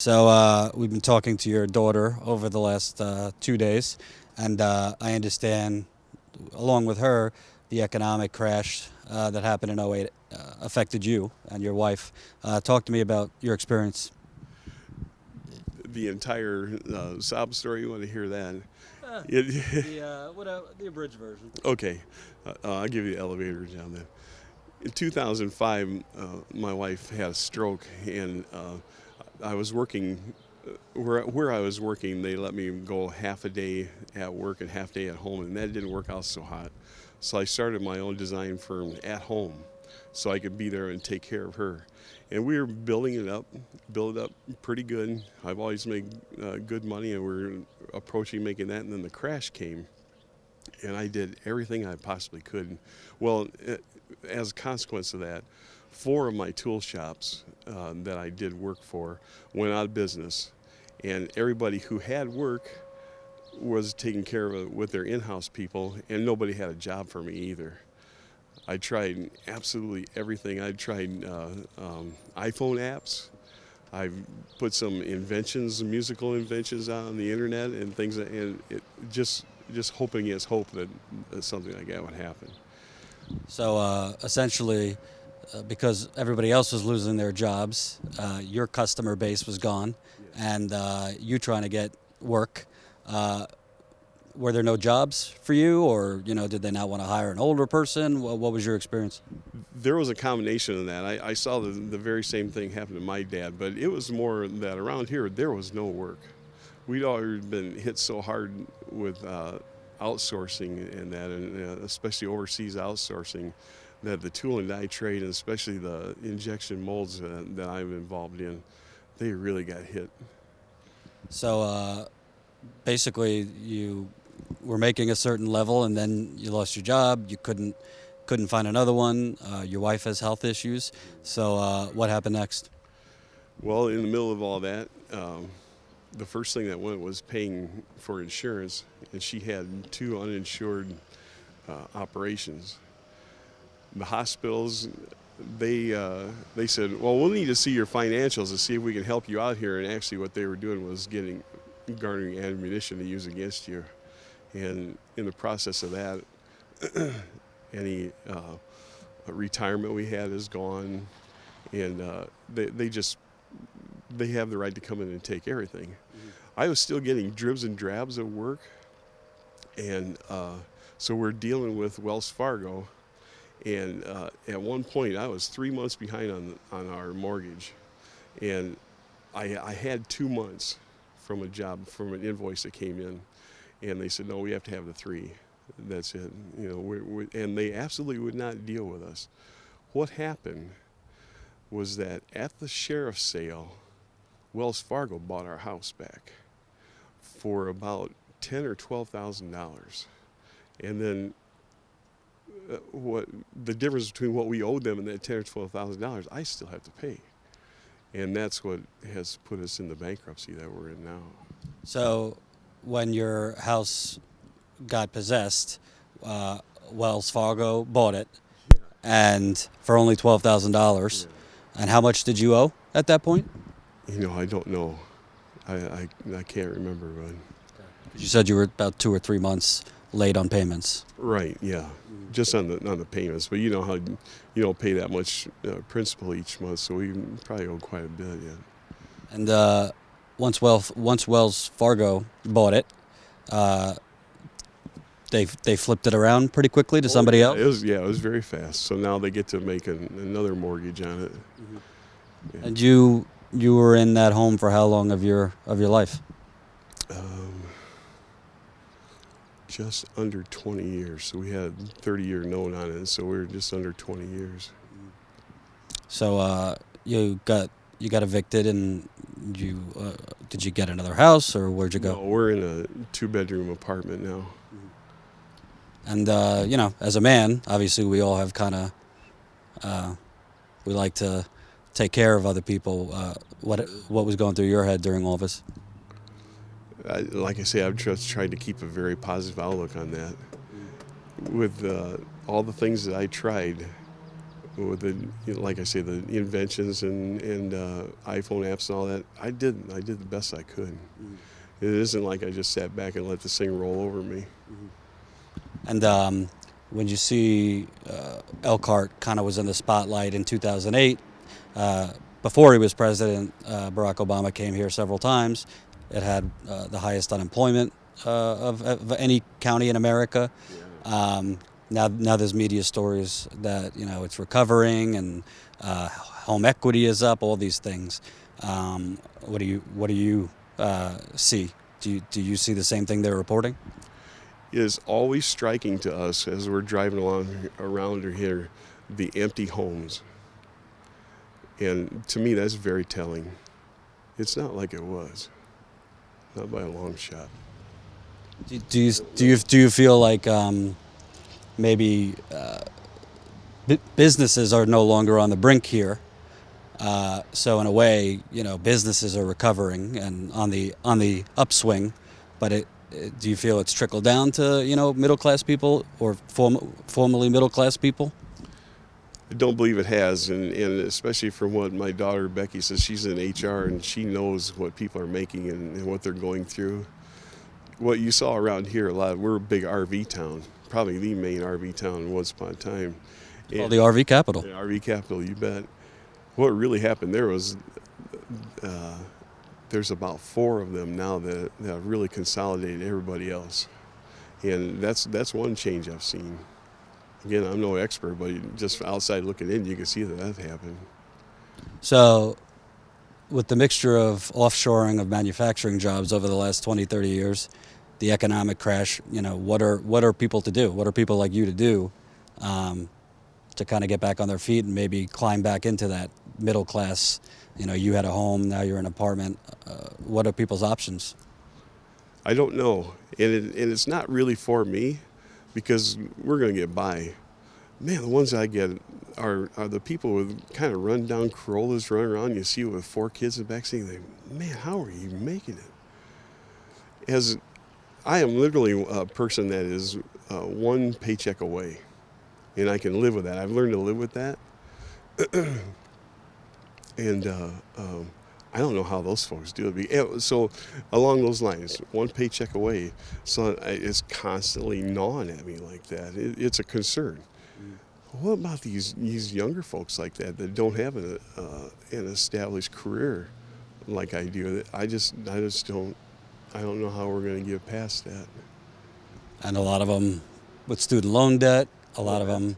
So we've been talking to your daughter over the last 2 days, and I understand, along with her, the economic crash that happened in '08 affected you and your wife. Talk to me about your experience. The entire sob story. You want to hear that? The abridged version. Okay, I'll give you the elevator down there. In 2005, my wife had a stroke, and I was working. Where I was working, they let me go half a day at work and half day at home, and that didn't work out so hot. So I started my own design firm at home, so I could be there and take care of her. And we were build it up pretty good. I've always made good money, and we're approaching making that. And then the crash came, and I did everything I possibly could. Well, as a consequence of that, four of my tool shops that I did work for went out of business, and everybody who had work was taking care of it with their in-house people, and nobody had a job for me either. I tried absolutely everything. I tried iPhone apps. I've put some inventions, musical inventions out on the internet and things, and it just hoping against hope that something like that would happen. So essentially, because everybody else was losing their jobs, your customer base was gone, and you trying to get work. Were there no jobs for you, or did they not want to hire an older person? What was your experience? There was a combination of that. I saw the very same thing happen to my dad, but it was more that around here there was no work. We'd already been hit so hard with outsourcing and that, and especially overseas outsourcing, that the tool and die trade, and especially the injection molds that I'm involved in, they really got hit. So basically, you were making a certain level, and then you lost your job. You couldn't find another one. Your wife has health issues. So what happened next? Well, in the middle of all that, the first thing that went was paying for insurance, and she had two uninsured operations. The hospitals, they said, well, we'll need to see your financials to see if we can help you out here. And actually what they were doing was garnering ammunition to use against you. And in the process of that, any retirement we had is gone, and they have the right to come in and take everything. Mm-hmm. I was still getting dribs and drabs of work, and so we're dealing with Wells Fargo, and at one point I was 3 months behind on our mortgage, and I had 2 months from an invoice that came in, and they said, no, we have to have the 3. That's it. And they absolutely would not deal with us. What happened was that at the sheriff's sale, Wells Fargo bought our house back for about $10,000 or $12,000, and then what the difference between what we owed them and that $10,000 or $12,000, I still have to pay, and that's what has put us in the bankruptcy that we're in now. So when your house got possessed, Wells Fargo bought it, and for only $12,000. Yeah. And how much did you owe at that point? I don't know. I can't remember. But you said you were about 2 or 3 months late on payments. Right. Yeah. Just on the payments, but you know how you don't pay that much principal each month, so we probably owe quite a bit. Yeah. And once Wells Fargo bought it, they flipped it around pretty quickly to somebody else. It was very fast. So now they get to make another mortgage on it. Mm-hmm. Yeah. And you were in that home for how long of your life? Just under 20 years. So we had a 30-year note on it, so we were just under 20 years. So you got evicted, and did you get another house, or where'd you go? No, we're in a 2-bedroom apartment now. And as a man, obviously we all have kind of we like to take care of other people. What was going through your head during all this? Like I say, I've just tried to keep a very positive outlook on that. With all the things that I tried, with the, like I say, the inventions and iPhone apps and all that. I did the best I could. It isn't like I just sat back and let this thing roll over me. And when you see Elkhart kind of was in the spotlight in 2008, before he was president, Barack Obama came here several times. It had the highest unemployment of any county in America. Now there's media stories that it's recovering and home equity is up. All these things. What do you see? Do you see the same thing they're reporting? It is always striking to us as we're driving around here, the empty homes. And to me, that's very telling. It's not like it was, not by a long shot. Do you feel like maybe businesses are no longer on the brink here? So in a way, businesses are recovering and on the upswing, but do you feel it's trickled down to middle class people or formerly middle class people? I don't believe it has, and especially from what my daughter Becky says. She's in HR and she knows what people are making and what they're going through. What you saw around here a lot, we're a big RV town, probably the main RV town once upon a time. Well, the RV capital. The RV capital, you bet. What really happened there was there's about 4 of them now that have really consolidated everybody else, and that's one change I've seen. Again, I'm no expert, but just outside looking in, you can see that happened. So with the mixture of offshoring of manufacturing jobs over the last 20, 30 years, the economic crash, what are people to do? What are people like you to do to kind of get back on their feet and maybe climb back into that middle class? You had a home, now you're in an apartment. What are people's options? I don't know, and it's not really for me, because we're going to get by. Man, the ones I get are the people with kind of run-down Corollas running around. You see with 4 kids in the back seat, like, man, how are you making it? As I am literally a person that is 1 paycheck away, and I can live with that. I've learned to live with that. And I don't know how those folks do it. So along those lines, 1 paycheck away, so it's constantly gnawing at me like that. It's a concern. What about these younger folks like that don't have an established career like I do? I just don't. I don't know how we're going to get past that. And a lot of them with student loan debt. A lot of them,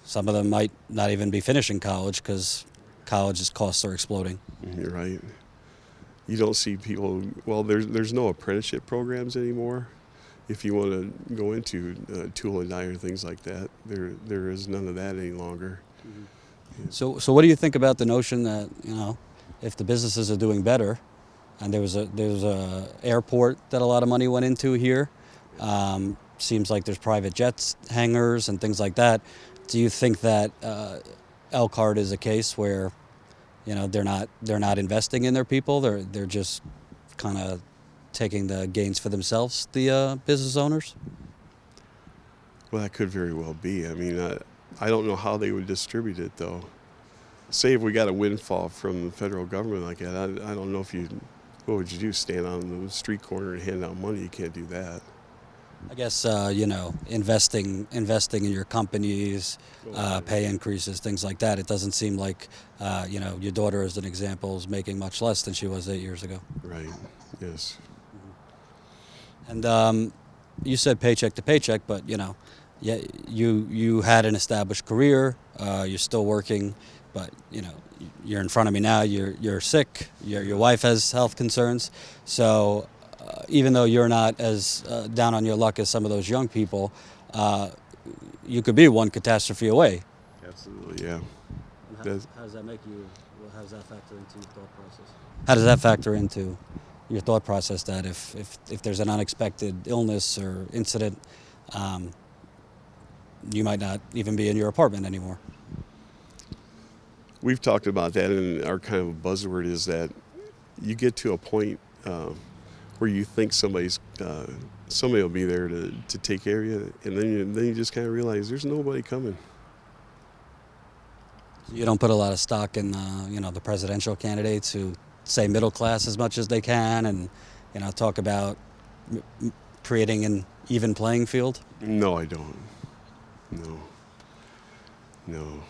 some of them might not even be finishing college because college's costs are exploding. You're right. You don't see people. Well, there's no apprenticeship programs anymore. If you want to go into tool and die or things like that, there is none of that any longer. So what do you think about the notion that if the businesses are doing better, and there's a airport that a lot of money went into here, seems like there's private jets hangars and things like that. Do you think that Elkhart is a case where they're not investing in their people, they're just kind of taking the gains for themselves, the business owners? Well, that could very well be. I mean, I don't know how they would distribute it, though. Say if we got a windfall from the federal government like that, I don't know what would you do, stand on the street corner and hand out money? You can't do that. I guess, investing in your companies, pay increases, things like that. It doesn't seem like, your daughter, as an example, is making much less than she was 8 years ago. Right, yes. And you said paycheck to paycheck, but, yeah, you had an established career, you're still working, but, you're in front of me now, you're sick, your wife has health concerns, so even though you're not as down on your luck as some of those young people, you could be one catastrophe away. Absolutely, yeah. How does that make you? How does that factor into your thought process? How does that factor into your thought process that if there's an unexpected illness or incident, you might not even be in your apartment anymore? We've talked about that, and our kind of buzzword is that you get to a point where you think somebody will be there to take care of you, and then you just kind of realize there's nobody coming. You don't put a lot of stock in, the presidential candidates who say middle class as much as they can, and talk about creating an even playing field. No, I don't. No. No.